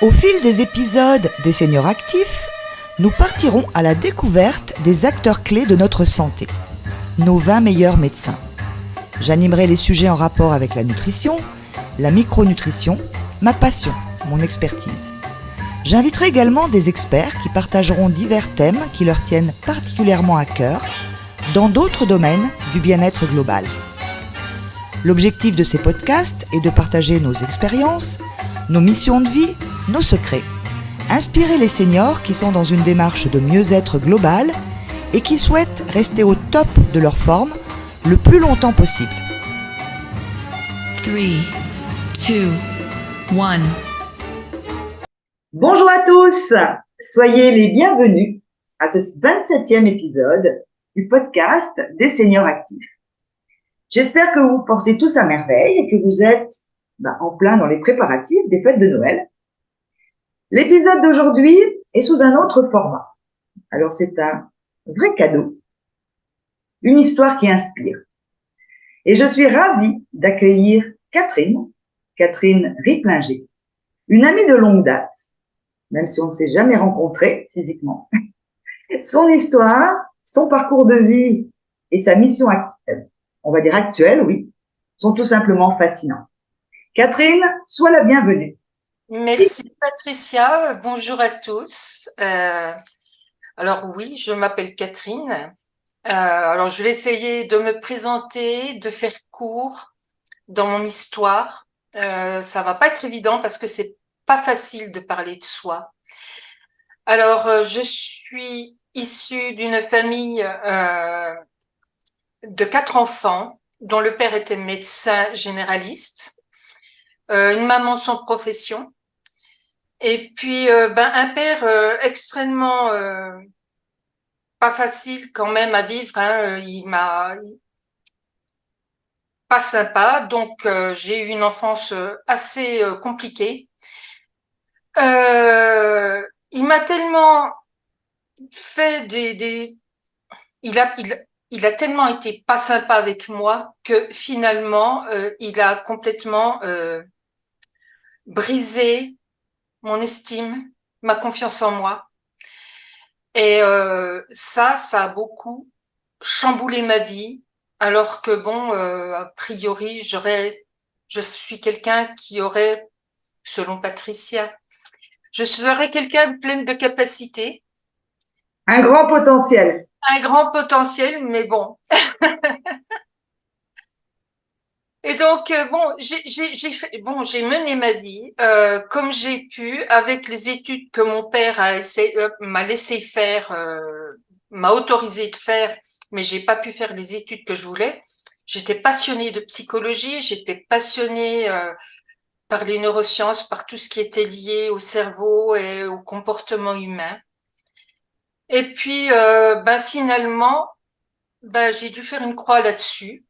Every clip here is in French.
Au fil des épisodes des seniors actifs, nous partirons à la découverte des acteurs clés de notre santé, nos 20 meilleurs médecins. J'animerai les sujets en rapport avec la nutrition, la micronutrition, ma passion, mon expertise. J'inviterai également des experts qui partageront divers thèmes qui leur tiennent particulièrement à cœur dans d'autres domaines du bien-être global. L'objectif de ces podcasts est de partager nos expériences, nos missions de vie, nos secrets. Inspirer les seniors qui sont dans une démarche de mieux-être global et qui souhaitent rester au top de leur forme le plus longtemps possible. 3, 2, 1. Bonjour à tous, soyez les bienvenus à ce 27e épisode du podcast des seniors actifs. J'espère que vous portez tous à merveille et que vous êtes en plein dans les préparatifs des fêtes de Noël. L'épisode d'aujourd'hui est sous un autre format. Alors c'est un vrai cadeau, une histoire qui inspire. Et je suis ravie d'accueillir Catherine Riplinger, une amie de longue date, même si on ne s'est jamais rencontrés physiquement. Son histoire, son parcours de vie et sa mission, on va dire actuelle, oui, sont tout simplement fascinants. Catherine, sois la bienvenue. Merci Patricia, bonjour à tous. Alors oui, je m'appelle Catherine. Alors je vais essayer de me présenter, de faire court dans mon histoire. Ça va pas être évident parce que c'est pas facile de parler de soi. Alors je suis issue d'une famille de 4 enfants dont le père était médecin généraliste, une maman sans profession. Et puis, un père extrêmement pas facile quand même à vivre. Hein, il m'a pas sympa, donc j'ai eu une enfance assez compliquée. Il m'a tellement fait il a tellement été pas sympa avec moi que finalement, il a complètement brisé mon estime, ma confiance en moi. Et ça a beaucoup chamboulé ma vie, alors que bon, a priori, je suis quelqu'un qui aurait, selon Patricia, je serais quelqu'un pleine de capacités. Un grand potentiel. Un grand potentiel, mais bon. Et donc j'ai mené ma vie comme j'ai pu avec les études que mon père m'a laissé faire, m'a autorisé de faire, mais j'ai pas pu faire les études que je voulais. J'étais passionnée de psychologie, j'étais passionnée par les neurosciences, par tout ce qui était lié au cerveau et au comportement humain. Et puis finalement, j'ai dû faire une croix là-dessus.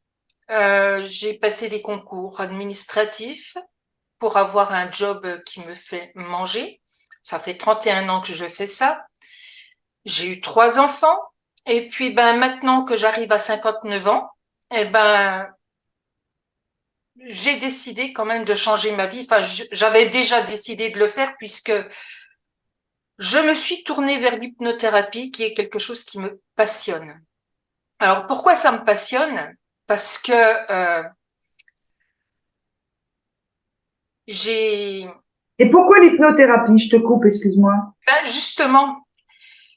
J'ai passé des concours administratifs pour avoir un job qui me fait manger. Ça fait 31 ans que je fais ça. J'ai eu 3 enfants. Et puis, maintenant que j'arrive à 59 ans, j'ai décidé quand même de changer ma vie. Enfin, j'avais déjà décidé de le faire puisque je me suis tournée vers l'hypnothérapie qui est quelque chose qui me passionne. Alors, pourquoi ça me passionne? Parce que Et pourquoi l'hypnothérapie? Je te coupe, excuse-moi. Justement,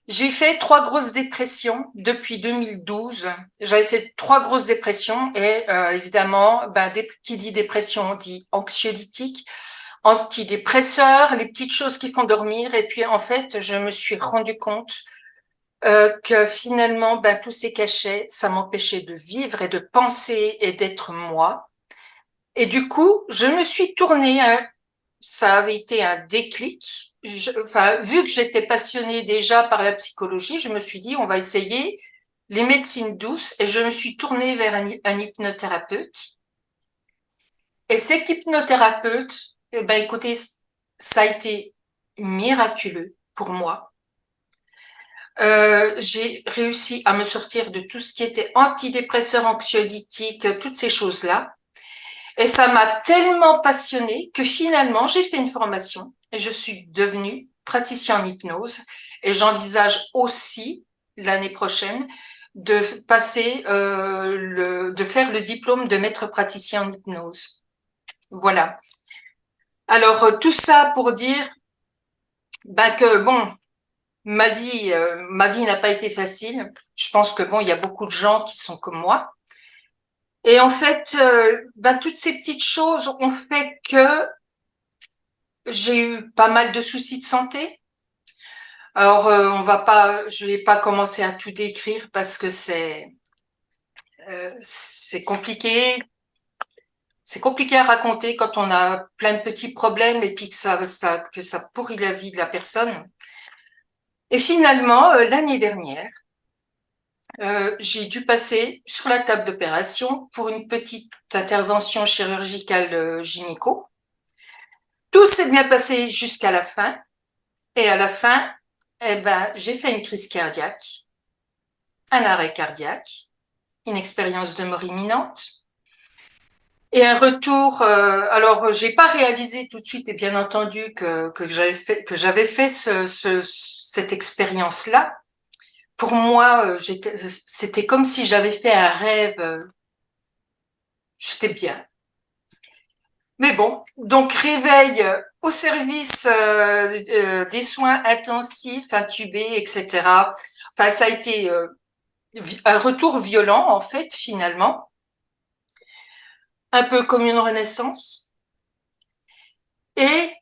j'ai fait 3 grosses dépressions depuis 2012. J'avais fait 3 grosses dépressions et évidemment, qui dit dépression dit anxiolytique, antidépresseurs, les petites choses qui font dormir. Et puis en fait, je me suis rendu compte que finalement, tous ces cachets, ça m'empêchait de vivre et de penser et d'être moi. Et du coup, je me suis tournée, ça a été un déclic. Vu que j'étais passionnée déjà par la psychologie, je me suis dit, on va essayer les médecines douces et je me suis tournée vers un hypnothérapeute. Et cet hypnothérapeute, écoutez, ça a été miraculeux pour moi. J'ai réussi à me sortir de tout ce qui était antidépresseur, anxiolytique, toutes ces choses-là. Et ça m'a tellement passionnée que finalement, j'ai fait une formation et je suis devenue praticien en hypnose et j'envisage aussi l'année prochaine de passer de faire le diplôme de maître praticien en hypnose. Voilà. Alors tout ça pour dire que bon, ma vie n'a pas été facile. Je pense que bon, il y a beaucoup de gens qui sont comme moi. Et en fait, toutes ces petites choses ont fait que j'ai eu pas mal de soucis de santé. Alors, je vais pas commencer à tout décrire parce que c'est compliqué. C'est compliqué à raconter quand on a plein de petits problèmes et puis que ça pourrit la vie de la personne. Et finalement, l'année dernière, j'ai dû passer sur la table d'opération pour une petite intervention chirurgicale gynéco. Tout s'est bien passé jusqu'à la fin. Et à la fin, j'ai fait une crise cardiaque, un arrêt cardiaque, une expérience de mort imminente et un retour. Alors, j'ai pas réalisé tout de suite, et bien entendu que j'avais fait cette expérience-là. Pour moi, c'était comme si j'avais fait un rêve. J'étais bien. Mais bon, donc réveil au service des soins intensifs, intubés, etc. Enfin, ça a été un retour violent, en fait, finalement, un peu comme une renaissance, et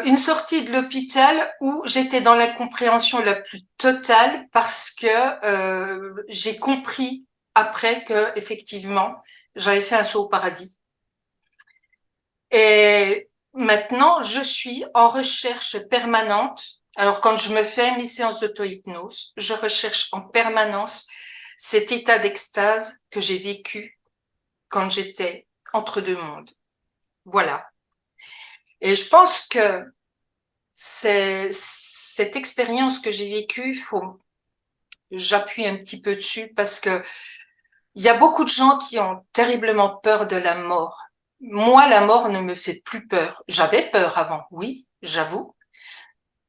une sortie de l'hôpital où j'étais dans l'incompréhension la plus totale parce que j'ai compris après que effectivement j'avais fait un saut au paradis. Et maintenant, je suis en recherche permanente. Alors, quand je me fais mes séances d'auto-hypnose, je recherche en permanence cet état d'extase que j'ai vécu quand j'étais entre deux mondes. Voilà. Et je pense que cette expérience que j'ai vécue, j'appuie un petit peu dessus parce que il y a beaucoup de gens qui ont terriblement peur de la mort. Moi, la mort ne me fait plus peur. J'avais peur avant, oui, j'avoue.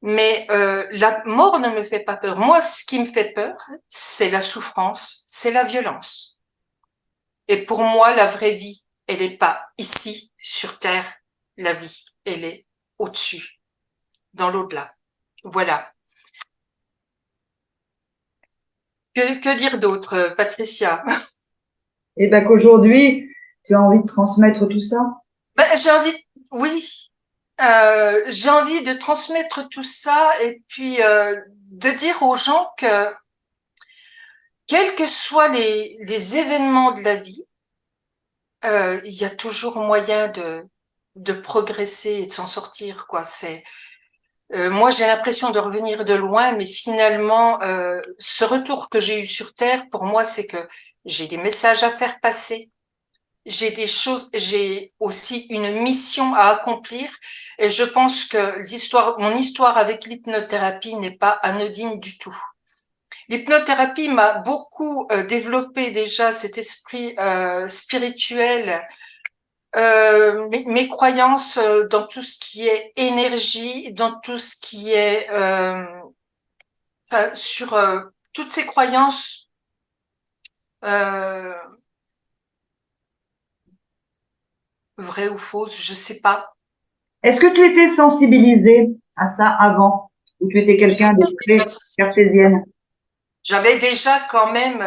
Mais la mort ne me fait pas peur. Moi, ce qui me fait peur, c'est la souffrance, c'est la violence. Et pour moi, la vraie vie, elle n'est pas ici, sur Terre. La vie, elle est au-dessus, dans l'au-delà. Voilà. Que dire d'autre, Patricia? Et qu'aujourd'hui, tu as envie de transmettre tout ça? Oui, j'ai envie de transmettre tout ça et puis de dire aux gens que quels que soient les événements de la vie, il y a toujours moyen de progresser et de s'en sortir, quoi. Moi, j'ai l'impression de revenir de loin, mais finalement, ce retour que j'ai eu sur Terre, pour moi, c'est que j'ai des messages à faire passer. J'ai aussi une mission à accomplir et je pense que mon histoire avec l'hypnothérapie n'est pas anodine du tout. L'hypnothérapie m'a beaucoup développé déjà cet esprit spirituel, mes croyances dans tout ce qui est énergie, dans tout ce qui est, sur toutes ces croyances euh, vraies ou fausses, je sais pas. Est-ce que tu étais sensibilisée à ça avant, ou tu étais quelqu'un de très cartésienne? J'avais déjà quand même,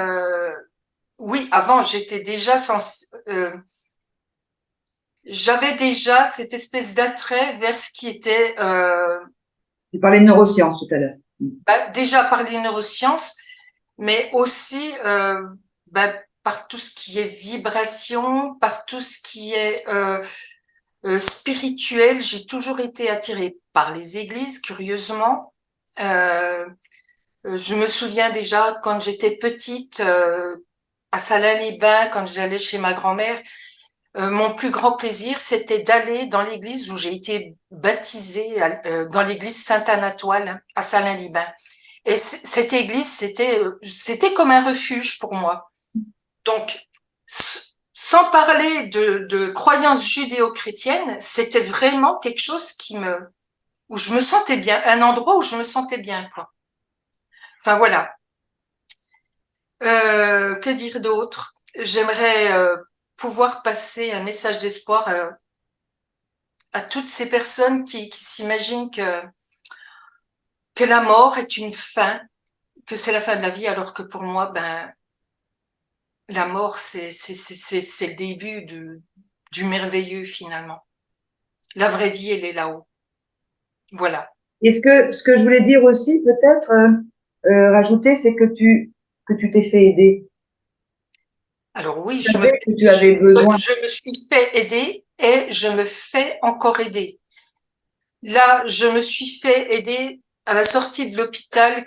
oui, avant j'étais déjà j'avais déjà cette espèce d'attrait vers ce qui était Tu parlais de neurosciences tout à l'heure. déjà par les neurosciences, mais aussi par tout ce qui est vibration, par tout ce qui est spirituel. J'ai toujours été attirée par les églises, curieusement. Je me souviens déjà quand j'étais petite, à Salins-les-Bains, quand j'allais chez ma grand-mère, mon plus grand plaisir, c'était d'aller dans l'église où j'ai été baptisée, dans l'église Saint-Anatoine à Salins-les-Bains. Et cette église, c'était comme un refuge pour moi. Donc, sans parler de croyances judéo-chrétiennes, c'était vraiment quelque chose où je me sentais bien, un endroit où je me sentais bien, quoi. Enfin voilà. Que dire d'autre? J'aimerais pouvoir passer un message d'espoir à toutes ces personnes qui s'imaginent que la mort est une fin, que c'est la fin de la vie, alors que pour moi, ben, la mort, c'est le début du merveilleux, finalement. La vraie vie, elle est là-haut. Voilà. Et ce que je voulais dire aussi, peut-être, rajouter, c'est que tu t'es fait aider. Alors oui, Tu savais que tu avais besoin. je me suis fait aider et je me fais encore aider. Là, je me suis fait aider à la sortie de l'hôpital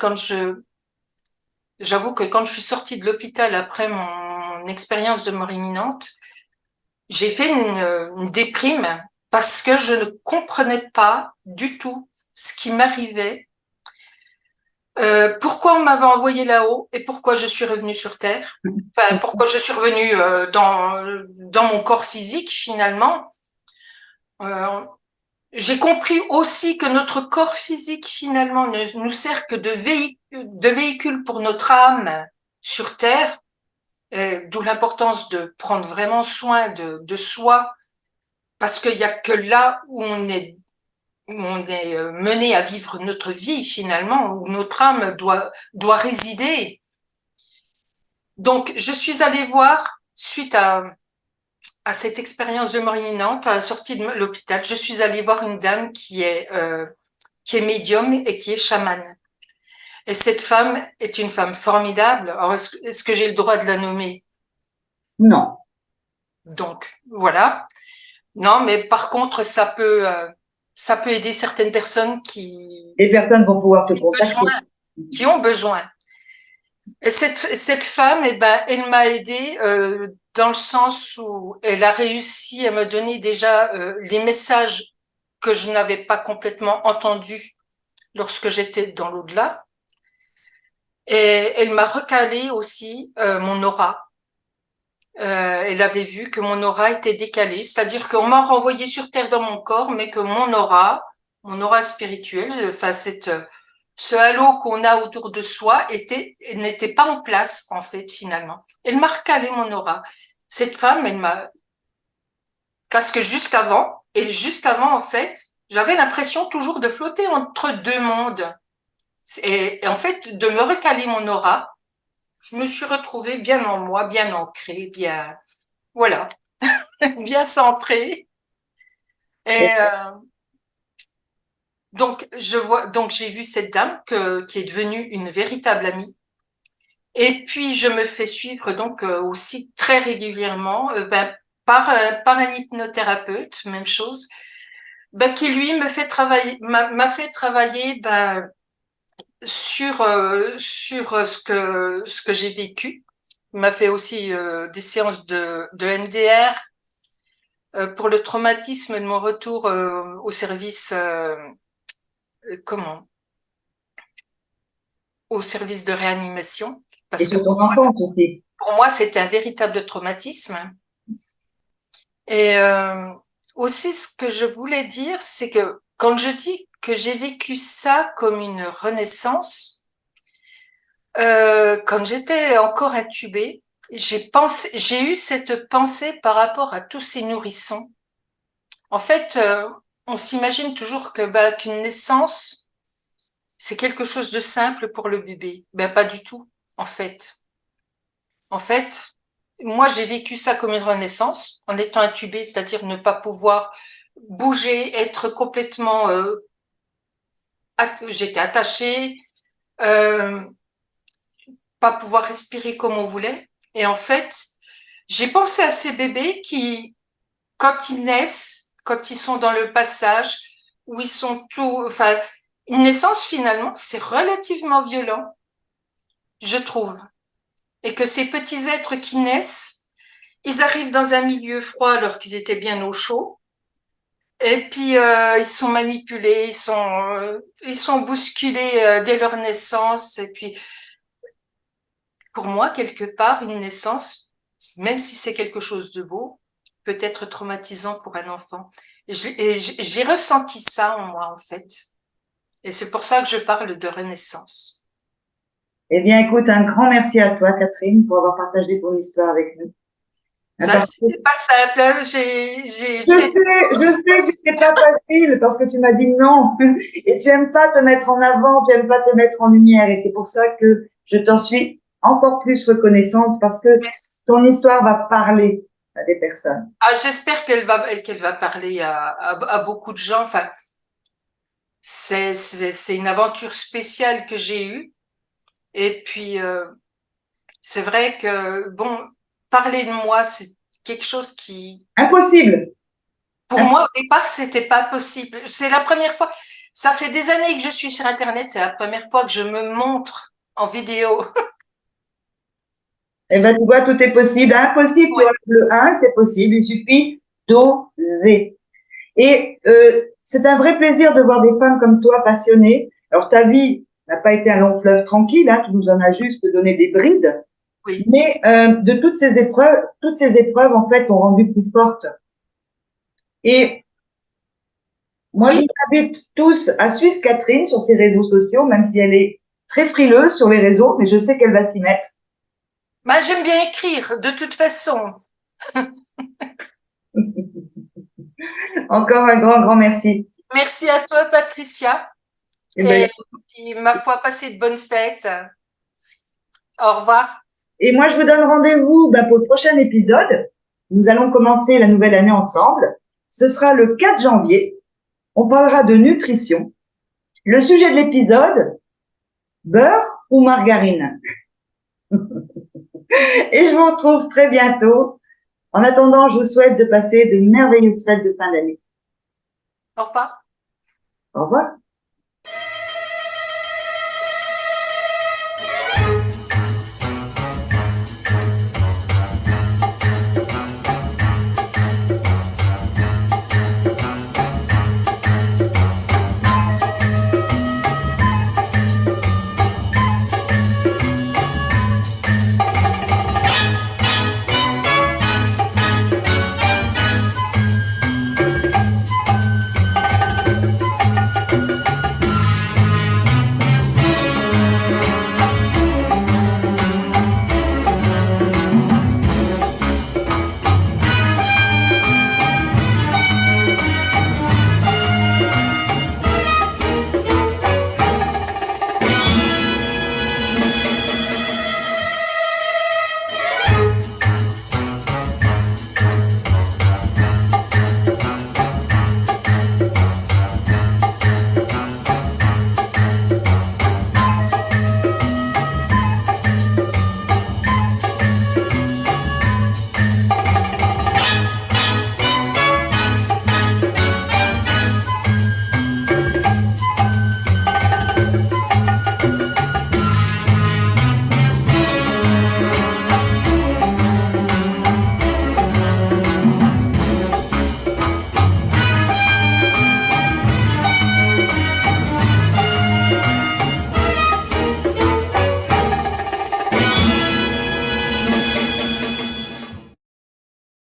j'avoue que quand je suis sortie de l'hôpital après mon expérience de mort imminente, j'ai fait une déprime parce que je ne comprenais pas du tout ce qui m'arrivait, pourquoi on m'avait envoyé là-haut et pourquoi je suis revenue sur Terre. Enfin, pourquoi je suis revenue dans mon corps physique finalement. Euh, j'ai compris aussi que notre corps physique finalement ne nous sert que de véhicule pour notre âme sur Terre, d'où l'importance de prendre vraiment soin de soi, parce qu'il y a que là où on est mené à vivre notre vie finalement, où notre âme doit résider. Donc, je suis allée voir, suite à cette expérience de mort imminente, à la sortie de l'hôpital, je suis allée voir une dame qui est médium et qui est chamane. Et cette femme est une femme formidable. Alors, est-ce que j'ai le droit de la nommer? Non. Donc, voilà. Non, mais par contre, ça peut aider certaines personnes Les personnes vont pouvoir te contacter. qui ont besoin. Et cette femme, eh ben, elle m'a aidée dans le sens où elle a réussi à me donner déjà les messages que je n'avais pas complètement entendus lorsque j'étais dans l'au-delà. Et elle m'a recalé aussi mon aura. Elle avait vu que mon aura était décalée, c'est-à-dire qu'on m'a renvoyé sur Terre dans mon corps, mais que mon aura spirituelle, enfin ce halo qu'on a autour de soi n'était pas en place en fait finalement. Elle m'a recalé mon aura. Cette femme, elle m'a parce que juste avant en fait, j'avais l'impression toujours de flotter entre deux mondes. Et en fait, de me recaler mon aura, je me suis retrouvée bien en moi, bien ancrée, bien voilà, bien centrée. Et donc j'ai vu cette dame qui est devenue une véritable amie. Et puis je me fais suivre donc aussi très régulièrement par un hypnothérapeute, même chose, qui lui me fait travailler, m'a fait travailler sur ce que j'ai vécu. Il m'a fait aussi des séances de MDR pour le traumatisme de mon retour au service comment au service de réanimation, Et parce que sur ton enfance aussi. pour moi c'était un véritable traumatisme. Et aussi ce que je voulais dire, c'est que quand je dis que j'ai vécu ça comme une renaissance, quand j'étais encore intubée, j'ai eu cette pensée par rapport à tous ces nourrissons. En fait, on s'imagine toujours qu'une naissance, c'est quelque chose de simple pour le bébé. Ben, pas du tout, en fait. En fait, moi, j'ai vécu ça comme une renaissance, en étant intubée, c'est-à-dire ne pas pouvoir bouger, être complètement, j'étais attachée, euh, pas pouvoir respirer comme on voulait. Et en fait, j'ai pensé à ces bébés qui, quand ils naissent, quand ils sont dans le passage, où ils sont enfin, une naissance finalement, c'est relativement violent, je trouve. Et que ces petits êtres qui naissent, ils arrivent dans un milieu froid alors qu'ils étaient bien au chaud. Et puis ils sont manipulés, ils sont bousculés dès leur naissance. Et puis pour moi, quelque part, une naissance, même si c'est quelque chose de beau, peut être traumatisant pour un enfant. Et j'ai ressenti ça en moi, en fait. Et c'est pour ça que je parle de renaissance. Eh bien, écoute, un grand merci à toi, Catherine, pour avoir partagé ton histoire avec nous. Ça, c'était pas simple, hein. Je sais que c'était pas facile parce que tu m'as dit non et tu aimes pas te mettre en avant, tu aimes pas te mettre en lumière et c'est pour ça que je t'en suis encore plus reconnaissante parce que Merci. ton histoire va parler à des personnes. Ah, j'espère qu'elle va parler à beaucoup de gens. Enfin, c'est une aventure spéciale que j'ai eue. Et puis, c'est vrai que, bon, parler de moi, c'est quelque chose qui, Impossible. pour moi, au départ, c'était pas possible. C'est la première fois. Ça fait des années que je suis sur Internet. C'est la première fois que je me montre en vidéo. Eh ben, tu vois, tout est possible. Impossible, tu Ouais. vois, le 1, c'est possible. Il suffit d'oser. Et c'est un vrai plaisir de voir des femmes comme toi passionnées. Alors, ta vie n'a pas été un long fleuve tranquille, hein, tu nous en as juste donné des brides. Oui. Mais de toutes ces épreuves, en fait, t'ont rendu plus forte. Et moi, je Oui. vous invite tous à suivre Catherine sur ses réseaux sociaux, même si elle est très frileuse sur les réseaux, mais je sais qu'elle va s'y mettre. Bah, j'aime bien écrire, de toute façon. Encore un grand, grand merci. Merci à toi, Patricia. Et, ben, Et puis, ma foi, passez de bonnes fêtes. Au revoir. et moi, je vous donne rendez-vous pour le prochain épisode. Nous allons commencer la nouvelle année ensemble. Ce sera le 4 janvier. On parlera de nutrition. Le sujet de l'épisode, beurre ou margarine. Et je vous retrouve très bientôt. En attendant, je vous souhaite de passer de merveilleuses fêtes de fin d'année. Au revoir. Au revoir.